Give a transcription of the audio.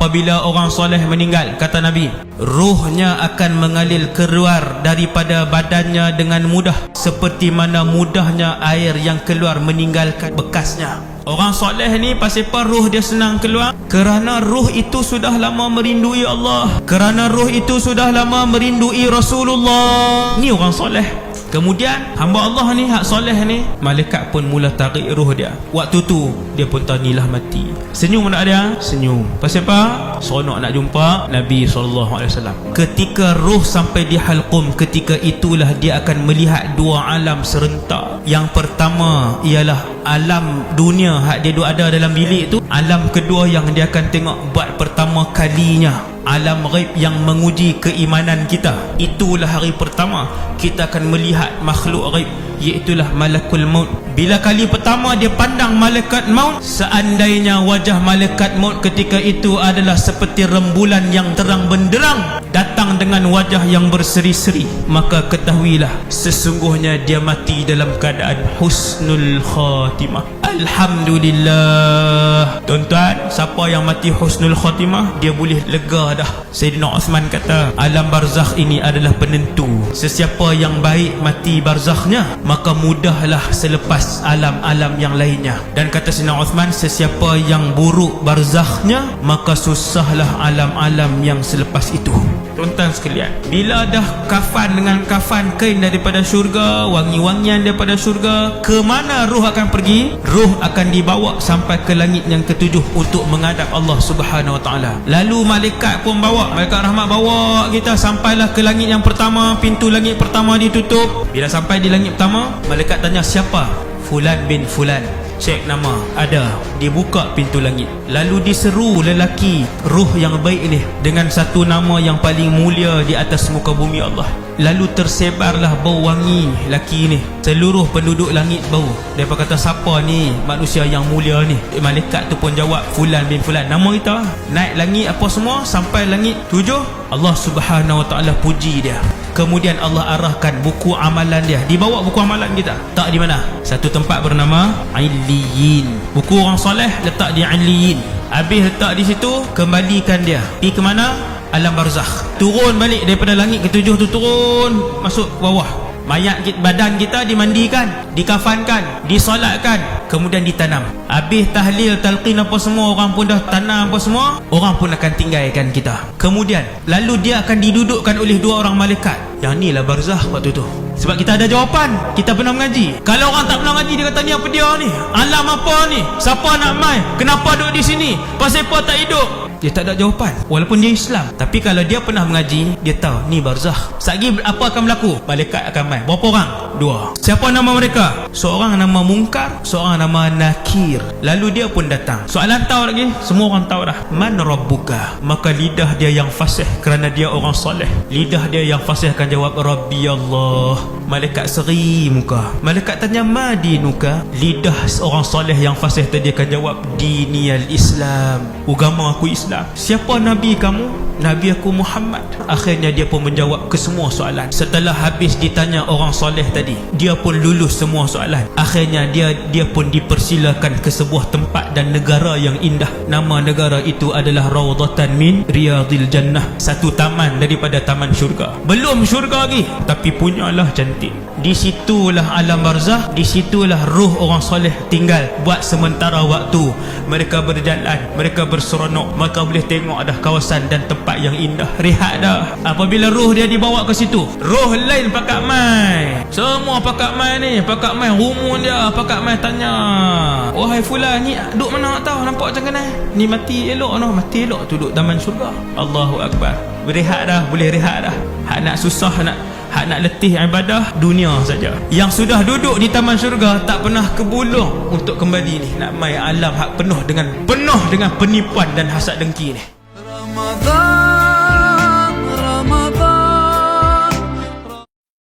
apabila orang soleh meninggal, kata Nabi, ruhnya akan mengalir keluar daripada badannya dengan mudah, seperti mana mudahnya air yang keluar meninggalkan bekasnya. Orang soleh ni pasal apa ruh dia senang keluar? Kerana ruh itu sudah lama merindui Allah, kerana ruh itu sudah lama merindui Rasulullah. Ni orang soleh. Kemudian hamba Allah ni, hak soleh ni, malaikat pun mula tarik ruh dia. Waktu tu dia pun tahu inilah mati. Senyum tak dia? Senyum. Pasal apa? Seronok nak jumpa Nabi SAW. Ketika ruh sampai di halqum, ketika itulah dia akan melihat dua alam serentak. Yang pertama ialah alam dunia, hak dia ada dalam bilik tu. Alam kedua yang dia akan tengok buat pertama kalinya, alam ghaib yang menguji keimanan kita. Itulah hari pertama kita akan melihat makhluk ghaib, iaitulah malakul maut. Bila kali pertama dia pandang malaikat maut, seandainya wajah malaikat maut ketika itu adalah seperti rembulan yang terang benderang datang dengan wajah yang berseri-seri, maka ketahuilah sesungguhnya dia mati dalam keadaan husnul khatimah. Alhamdulillah. Tuan-tuan, siapa yang mati husnul khatimah, dia boleh lega dah. Sayyidina Uthman kata, alam barzakh ini adalah penentu. Sesiapa yang baik mati barzakhnya, maka mudahlah selepas alam-alam yang lainnya. Dan kata Sayyidina Uthman, sesiapa yang buruk barzakhnya, maka susahlah alam-alam yang selepas itu. Tuan-tuan sekalian, bila dah kafan dengan kafan kain daripada syurga, wangi-wangian daripada syurga, ke mana ruh akan pergi? Ruh akan dibawa sampai ke langit yang ketujuh untuk menghadap Allah Subhanahu Wa Taala. Lalu malaikat pun bawa, malaikat rahmat bawa kita sampailah ke langit yang pertama. Pintu langit pertama ditutup. Bila sampai di langit pertama, malaikat tanya siapa? Fulan bin Fulan. Cek nama, ada. Dibuka pintu langit, lalu diseru lelaki ruh yang baik ni dengan satu nama yang paling mulia di atas muka bumi Allah. Lalu tersebarlah bau wangi lelaki ni. Seluruh penduduk langit bau. Mereka kata, siapa ni manusia yang mulia ni? Malaikat tu pun jawab, Fulan bin Fulan. Nama kita. Naik langit apa semua, sampai langit 7. Allah Subhanahu Wa Taala puji dia. Kemudian Allah arahkan buku amalan dia. Dibawa buku amalan kita. Tak di mana? Satu tempat bernama Illiyin. Buku orang soleh letak di Illiyin. Habis letak di situ, kembalikan dia. Pergi ke mana? Alam barzakh. Turun balik daripada langit ke-7 tu, turun masuk bawah. Mayat kita, badan kita dimandikan, dikafankan, disolatkan, kemudian ditanam. Habis tahlil, talqin apa semua, orang pun dah tanam apa semua, orang pun akan tinggalkan kita. Kemudian lalu dia akan didudukkan oleh dua orang malaikat. Yang ni lah barzakh waktu tu. Sebab kita ada jawapan, kita pernah mengaji. Kalau orang tak pernah mengaji, dia kata, ni apa dia ni? Alam apa ni? Siapa nak mai? Kenapa duduk di sini? Pasal apa tak hidup? Dia tak ada jawapan, walaupun dia Islam. Tapi kalau dia pernah mengaji, dia tahu ni barzakh. Satgi apa akan berlaku? Malaikat akan mai. Berapa orang? 2. Siapa nama mereka? Seorang nama Munkar, seorang nama Nakir. Lalu dia pun datang. Soalan tahu lagi? Semua orang tahu dah. Man Rabbuka? Maka lidah dia yang fasih, kerana dia orang soleh. Lidah dia yang fasih akan jawab, Rabbi Allah. Malaikat seri muka. Malaikat tanya, ma dinuka? Lidah orang soleh yang fasih tadi akan jawab, diniyal Islam. Agama aku Islam. Siapa Nabi kamu? Nabi aku Muhammad. Akhirnya dia pun menjawab ke semua soalan. Setelah habis ditanya orang soleh tadi, dia pun lulus semua soalan. Akhirnya dia pun dipersilakan ke sebuah tempat dan negara yang indah. Nama negara itu adalah Raudhatan min Riyadil Jannah. Satu taman daripada taman syurga. Belum syurga lagi, tapi punyalah cantik. Di situlah alam barzakh, di situlah ruh orang soleh tinggal buat sementara waktu. Mereka berjalan, mereka berseronok, maka boleh tengok dah kawasan dan tempat yang indah. Rehat dah. Apabila ruh dia dibawa ke situ, roh lain pakat mai. Semua pakat mai ni, pakat mai rumun dia, pakat mai tanya, wahai Fulan, ni duduk mana tak tahu, nampak macam mana? Ni mati elok noh, mati elok tu duduk taman syurga. Allahu Akbar. Berehat dah, boleh rehat dah. Hak nak susah, hak nak letih ibadah dunia saja. Yang sudah duduk di taman syurga tak pernah kebulung untuk kembali ni, nak mai alam hak penuh dengan penipuan dan hasad dengki ni.